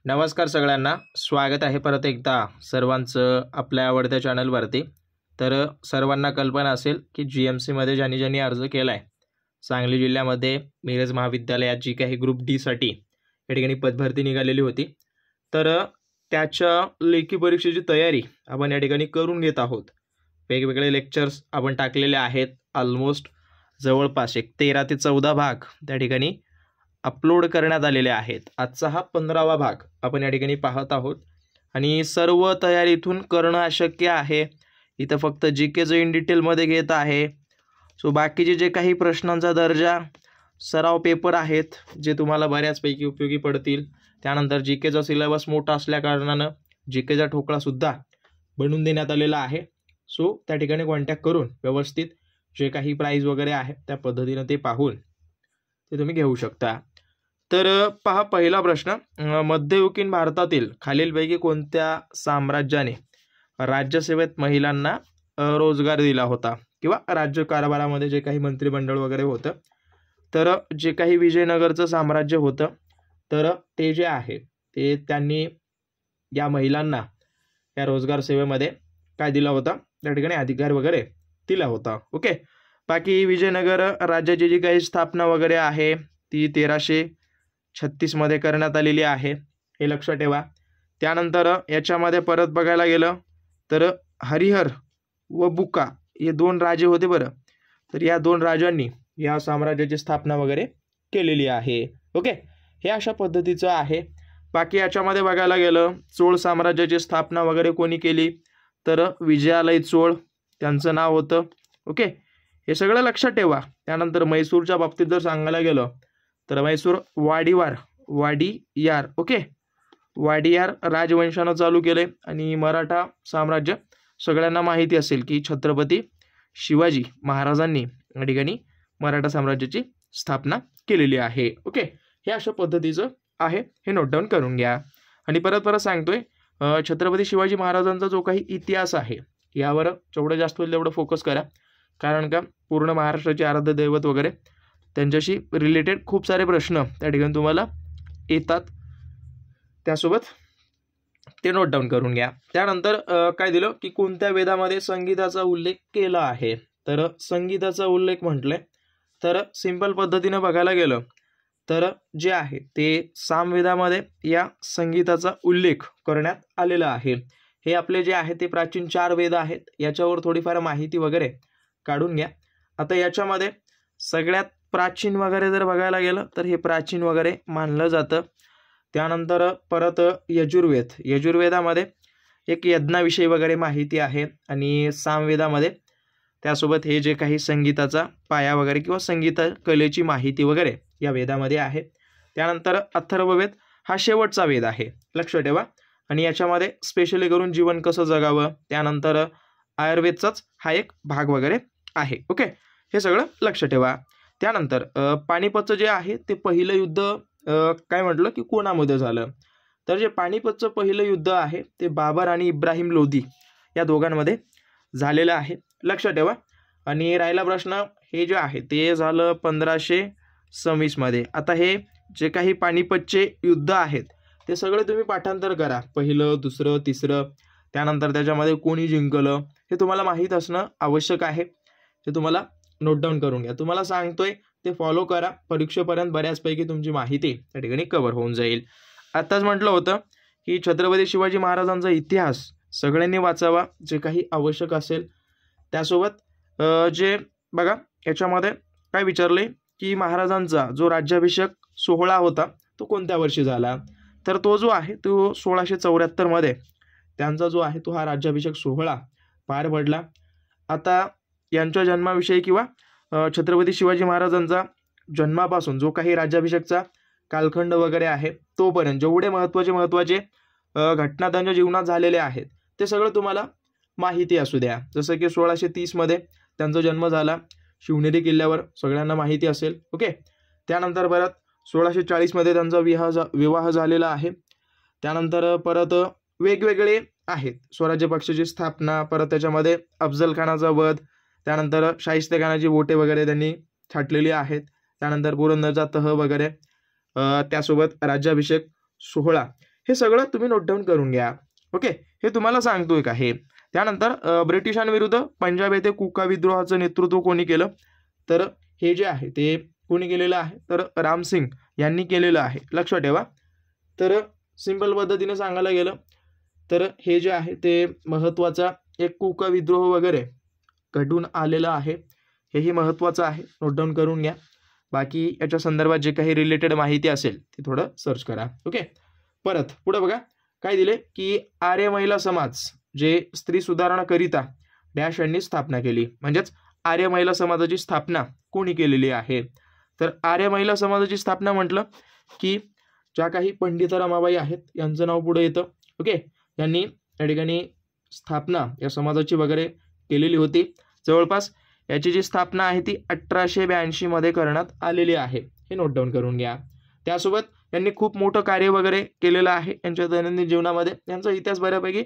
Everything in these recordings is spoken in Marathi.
नमस्कार सगळ्यांना, स्वागत आहे परत एकदा सर्वांचं आपल्या आवडत्या चॅनलवरती। तर सर्वांना कल्पना असेल की जीएमसीमध्ये ज्यांनी ज्यांनी अर्ज केला आहे, सांगली जिल्ह्यामध्ये मिरज महाविद्यालयात जी काही ग्रुप डी साठी या ठिकाणी पदभरती निघालेली होती, तर त्याच्या लेखी परीक्षेची तयारी आपण या ठिकाणी करून घेत आहोत। वेगवेगळे लेक्चर्स आपण टाकलेले आहेत, ऑलमोस्ट जवळपास 13 ते 14 भाग त्या ठिकाणी अपलोड करण्यात आलेले आहेत। आजचा हा 15वा भाग आपण या ठिकाणी पाहत आहोत आणि सर्व तयारीतून करणं अशक्य आहे। इथं फक्त जीकेचं इन डिटेलमध्ये घेत आहे। सो बाकीचे जे काही प्रश्नांचा दर्जा सराव पेपर आहेत जे तुम्हाला बऱ्याचपैकी उपयोगी पडतील। त्यानंतर जीकेचा सिलेबस मोठा असल्या कारणानं जीकेचा ठोकळा सुद्धा बनवून देण्यात आलेला आहे। सो त्या ठिकाणी कॉन्टॅक्ट करून व्यवस्थित जे काही प्राइस वगैरे आहे त्या पद्धतीने ते पाहून ते तुम्ही घेऊ शकता। तर पहा, पहिला प्रश्न, मध्ययुगीन भारतातील खालीलपैकी कोणत्या साम्राज्याने राज्यसेवेत महिलांना रोजगार दिला होता किंवा राज्य कारभारामध्ये जे काही मंत्रिमंडळ वगैरे होतं, तर जे काही विजयनगरचं साम्राज्य होतं, तर ते जे आहे ते त्यांनी या महिलांना या रोजगार सेवेमध्ये काय दिला होता, त्या ठिकाणी अधिकार वगैरे दिला होता। ओके, बाकी विजयनगर राज्याची जी काही स्थापना वगैरे आहे ती 1336 मध्ये करण्यात आलेली आहे, हे लक्षात ठेवा। त्यानंतर याच्यामध्ये परत बघायला गेलं तर हरिहर व बुका हे दोन राजे होते बरं, तर या दोन राजांनी या साम्राज्याची स्थापना वगैरे केलेली आहे। ओके, हे अशा पद्धतीचं आहे। बाकी याच्यामध्ये बघायला गेलं चोळ साम्राज्याची स्थापना वगैरे कोणी केली, तर विजयालय चोळ त्यांचं नाव होतं। ओके, हे सगळं लक्षात ठेवा। त्यानंतर म्हैसूरच्या बाबतीत जर सांगायला गेलं तर म्हैसूर वाडियार ओके, वाडियार राजवंशानं चालू केले आणि मराठा साम्राज्य सगळ्यांना माहिती असेल की छत्रपती शिवाजी महाराजांनी या ठिकाणी मराठा साम्राज्याची स्थापना केलेली आहे। ओके, हे अशा पद्धतीचं आहे, हे नोट डाऊन करून घ्या। आणि परत सांगतोय, छत्रपती शिवाजी महाराजांचा जो काही इतिहास आहे यावर जेवढं जास्त होईल तेवढं फोकस करा, कारण का पूर्ण महाराष्ट्राचे आराध्य दैवत वगैरे त्यांच्याशी रिलेटेड खूप सारे प्रश्न त्या ठिकाणी तुम्हाला येतात, त्यासोबत ते नोट डाऊन करून घ्या। त्यानंतर काय दिलं की कोणत्या वेदामध्ये संगीताचा उल्लेख केला आहे, तर संगीताचा उल्लेख म्हटलंय तर सिंपल पद्धतीने बघायला गेलं तर जे आहे ते सामवेदामध्ये या संगीताचा उल्लेख करण्यात आलेला आहे। हे आपले जे आहे ते प्राचीन 4 वेद आहेत, याच्यावर थोडीफार माहिती वगैरे काढून घ्या। आता याच्यामध्ये सगळ्यात प्राचीन वगैरे जर बघायला गेलं तर हे प्राचीन वगैरे मानलं जातं। त्यानंतर परत यजुर्वेदामध्ये एक यज्ञाविषयी वगैरे माहिती आहे आणि सामवेदामध्ये त्यासोबत हे जे काही संगीताचा पाया वगैरे किंवा संगीत कलेची माहिती वगैरे या वेदामध्ये आहे। त्यानंतर अथर्ववेद हा शेवटचा वेद आहे, लक्ष ठेवा, आणि याच्यामध्ये स्पेशली करून जीवन कसं जगावं, त्यानंतर आयुर्वेदचाच हा एक भाग वगैरे आहे। ओके, हे सगळं लक्ष ठेवा। त्यानंतर पानिपतचं जे आहे ते पहिलं युद्ध काय म्हटलं की कोणामध्ये झालं, तर जे पानिपतचं पहिलं युद्ध आहे ते बाबर आणि इब्राहिम लोधी या दोघांमध्ये झालेलं आहे, लक्ष ठेवा। आणि राहिला प्रश्न, हे जे आहे ते झालं 1526 मध्ये। आता हे जे काही पानिपतचे युद्ध आहेत ते सगळे तुम्ही पाठांतर करा, पहिलं, दुसरं, तिसरं, त्यानंतर त्याच्यामध्ये कोणी जिंकलं हे तुम्हाला माहीत असणं आवश्यक आहे, ते तुम्हाला नोट डाऊन करून घ्या। तुम्हाला सांगतोय ते फॉलो करा, परीक्षेपर्यंत बऱ्याचपैकी तुमची माहिती त्या ठिकाणी कव्हर होऊन जाईल। आत्ताच म्हटलं होतं की छत्रपती शिवाजी महाराजांचा इतिहास सगळ्यांनी वाचावा, जे काही आवश्यक असेल। त्यासोबत जे बघा याच्यामध्ये काय विचारले की महाराजांचा जो राज्याभिषेक सोहळा होता तो कोणत्या वर्षी झाला, तर तो जो आहे तो 1674 मध्ये त्यांचा जो आहे तो हा राज्याभिषेक सोहळा पार पडला। आता यांच्या जन्माविषयी किंवा छत्रपती शिवाजी महाराजांचा जन्मापासून जो काही राज्याभिषेकचा कालखंड वगैरे आहे तोपर्यंत जेवढे महत्त्वाचे घटना त्यांच्या जीवनात झालेल्या आहेत ते सगळं तुम्हाला माहिती असू द्या। जसं की 1630 मध्ये त्यांचा जन्म झाला शिवनेरी किल्ल्यावर, सगळ्यांना माहिती असेल। ओके, त्यानंतर परत 1640 मध्ये त्यांचा विवाह झालेला आहे। त्यानंतर परत वेगवेगळे आहेत, स्वराज्य पक्षाची स्थापना, परत त्याच्यामध्ये अफजल खानाचा वध, त्यानंतर शाहिस्तेखानाची बोटे वगैरे त्यांनी छाटलेली आहेत, त्यानंतर पुरंदरचा तह वगैरे, त्यासोबत राज्याभिषेक सोहळा, हे सगळं तुम्ही नोट डाऊन करून घ्या. ओके, हे तुम्हाला सांगतोय का हे. त्यानंतर ब्रिटिशांविरुद्ध पंजाब येथे कुका विद्रोहाचं नेतृत्व कोणी केलं, तर हे जे आहे ते कोणी केलेलं आहे, तर रामसिंग यांनी केलेलं आहे. लक्षात ठेवा. तर सिंपल पद्धतीने सांगायला गेलं तर हे जे आहे ते महत्त्वाचा एक कुका विद्रोह वगैरे घडून आलेला आहे. हेही महत्त्वाचं आहे, नोट डाऊन करून घ्या. बाकी याच्या संदर्भात जे काही रिलेटेड माहिती असेल ते थोडं सर्च करा. ओके, परत पुढे बघा काय दिले की आर्य महिला समाज जे स्त्री सुधारणा डॅश यांनी स्थापना केली. म्हणजेच आर्य महिला समाजाची स्थापना कोणी केलेली आहे, तर आर्य महिला समाजाची स्थापना म्हटलं की ज्या काही पंडिता रमाबाई आहेत यांचं नाव पुढे येतं. ओके, यांनी या ठिकाणी स्थापना या समाजाची वगैरे केलेली होती. जवळपास याची जी स्थापना आहे ती 1882 मध्ये करण्यात आलेली आहे. हे नोट डाऊन करून घ्या. त्यासोबत यांनी खूप मोठं कार्य वगैरे केलेलं आहे यांच्या दैनंदिन जीवनामध्ये. यांचा इतिहास बऱ्यापैकी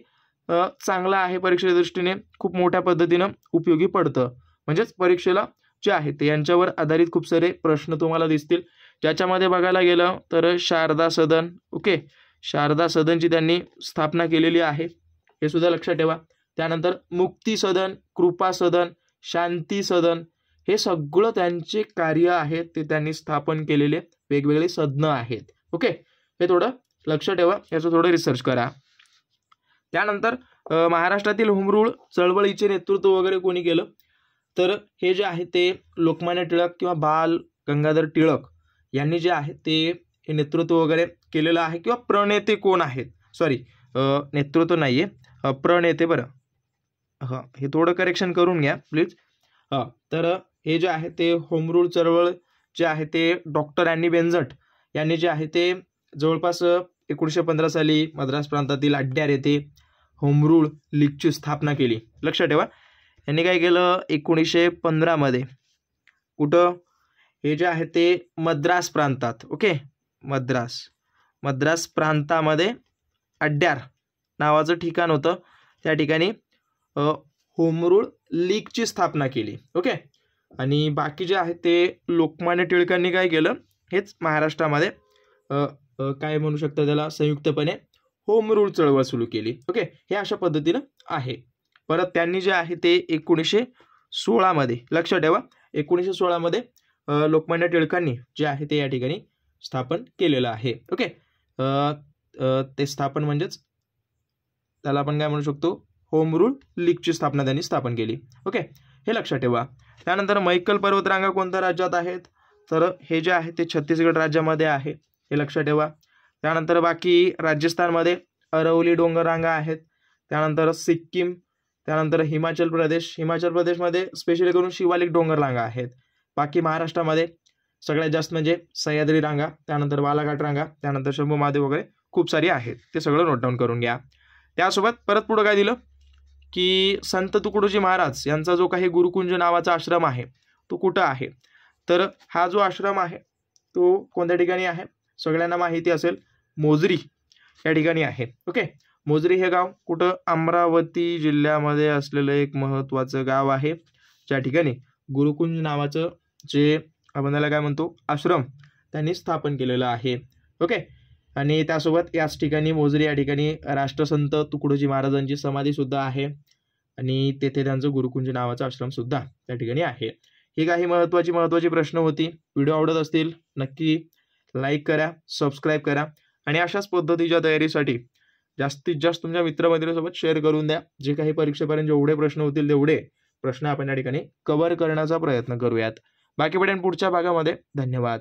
चांगला आहे, परीक्षेच्या दृष्टीने खूप मोठ्या पद्धतीनं उपयोगी पडतं. म्हणजेच परीक्षेला जे आहे ते यांच्यावर आधारित खूप सारे प्रश्न तुम्हाला दिसतील. ज्याच्यामध्ये बघायला गेलं तर शारदा सदन, ओके, शारदा सदनची त्यांनी स्थापना केलेली आहे, हे सुद्धा लक्षात ठेवा. त्यानंतर मुक्ती सदन, कृपा सदन, शांती सदन, हे सगळं त्यांचे कार्य आहे ते त्यांनी स्थापन केलेले वेगवेगळे सदनं आहेत. ओके, हे थोडं लक्षात ठेवा, याचं थोडं रिसर्च करा. त्यानंतर महाराष्ट्रातील होम रूल चळवळीचे नेतृत्व वगैरे कोणी केलं, तर हे जे आहे ते लोकमान्य टिळक किंवा बाल गंगाधर टिळक यांनी जे आहे ते हे नेतृत्व वगैरे केलेलं आहे. किंवा प्रणेते कोण आहेत, सॉरी नेतृत्व नाही आहे, प्रणेते. बरं, हां, हे थोडं करेक्शन करून घ्या प्लीज. हां, तर हे जे आहे ते होम रूल चळवळ जे आहे ते डॉक्टर अॅनी बेझंट यांनी जे आहे ते जवळपास 1915 साली मद्रास प्रांतातील अड्यार येथे होम रूल लीगची स्थापना केली. लक्षात ठेवा, यांनी काय केलं 1915 मध्ये, कुठं, हे जे आहे ते मद्रास प्रांतात. ओके, मद्रास प्रांतामध्ये अड्यार नावाचं ठिकाण होतं, त्या ठिकाणी होम रूल लीगची स्थापना केली. ओके, आणि बाकी जे आहे ते लोकमान्य टिळकांनी काय केलं, हेच महाराष्ट्रामध्ये काय म्हणू शकतं त्याला, संयुक्तपणे होम रूल चळवळ सुरू केली. ओके, हे अशा पद्धतीनं आहे. परत त्यांनी जे आहे ते 1916 मध्ये, लक्षात ठेवा, 1916 मध्ये लोकमान्य टिळकांनी जे आहे ते या ठिकाणी स्थापन केलेलं आहे. ओके, ते स्थापन म्हणजेच त्याला आपण काय म्हणू शकतो, होम रूल लीगची स्थापना त्यांनी स्थापन केली. ओके, हे लक्षात ठेवा. त्यानंतर मैकल पर्वतरांगा कोणत्या राज्यात आहेत, तर हे जे आहे ते छत्तीसगड राज्यामध्ये आहे, हे लक्षात ठेवा. त्यानंतर बाकी राजस्थानमध्ये अरवली डोंगररांगा आहेत. त्यानंतर सिक्कीम, त्यानंतर हिमाचल प्रदेशमध्ये स्पेशली करून शिवालिक डोंगररांगा आहेत. बाकी महाराष्ट्रामध्ये सगळ्यात जास्त म्हणजे सह्याद्री रांगा, त्यानंतर बालाघाट रांगा, त्यानंतर शंभू महादेव वगैरे खूप सारी आहेत. ते सगळं नोट डाऊन करून घ्या. त्यासोबत परत पुढं काय दिलं की संत तुकडोजी महाराज यांचा जो काही गुरुकुंज नावाचा आश्रम आहे तो कुठं आहे, तर हा जो आश्रम आहे तो कोणत्या ठिकाणी आहे, सगळ्यांना माहिती असेल, मोजरी या ठिकाणी आहे. ओके, मोजरी हे गाव कुठं, अमरावती जिल्ह्यामध्ये असलेलं एक महत्त्वाचं गाव आहे, ज्या ठिकाणी गुरुकुंज नावाचं जे आपण त्याला काय म्हणतो आश्रम त्यांनी स्थापन केलेलं आहे. ओके, आणि त्यासोबत याच ठिकाणी मोजरी या ठिकाणी राष्ट्रसंत तुकडोजी महाराजांची समाधी सुद्धा आहे आणि तेथे त्यांचं गुरुकुंज नावाचा आश्रम सुद्धा त्या ठिकाणी आहे. ही काही महत्त्वाची प्रश्न होती. व्हिडिओ आवडत असतील नक्की लाईक करा, सबस्क्राईब करा आणि अशाच पद्धतीच्या तयारीसाठी जास्तीत जास्त तुमच्या मित्रमैत्रिणींसोबत शेअर करून द्या. जे काही परीक्षेपर्यंत जेवढे प्रश्न होतील तेवढे प्रश्न आपण या ठिकाणी कव्हर करण्याचा प्रयत्न करूयात. बाकी पडेल पुढच्या भागामध्ये. धन्यवाद.